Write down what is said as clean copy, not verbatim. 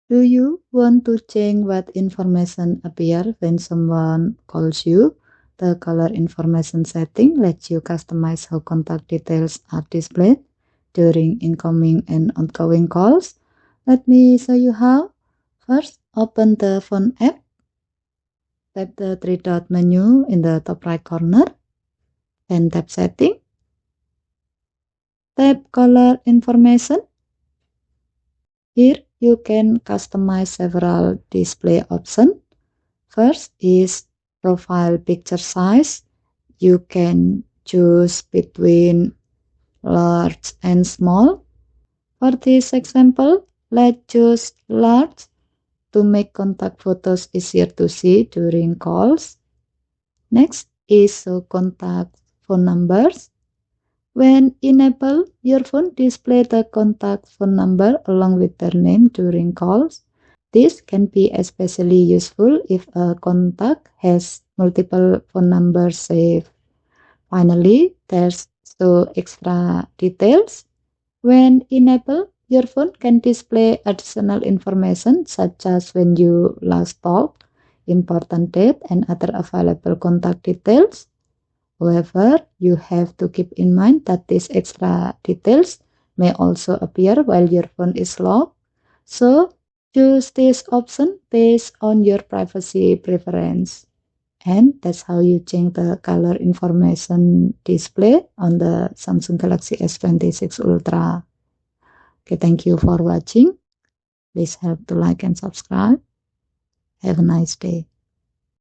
Do you want to change what information appear when someone calls you? The color information setting lets you customize how contact details are displayed during incoming and outgoing calls. Let me show you how. First, open the phone app. Tap the three dot menu in the top right corner and tap setting. Tap color information. Here you can customize several display options. First is profile picture size. You can choose between large and small. For this example, let's choose large to make contact photos easier to see during calls. Next is show contact phone numbers. When enabled, your phone displays the contact phone number along with their name during calls. This can be especially useful if a contact has multiple phone numbers saved. Finally, there's the extra details. When enabled, your phone can display additional information such as when you last talked, important date, and other available contact details. However, you have to keep in mind that these extra details may also appear while your phone is locked. So, choose this option based on your privacy preference. And that's how you change the color information display on the Samsung Galaxy S26 Ultra. Okay, thank you for watching. Please help to like and subscribe. Have a nice day.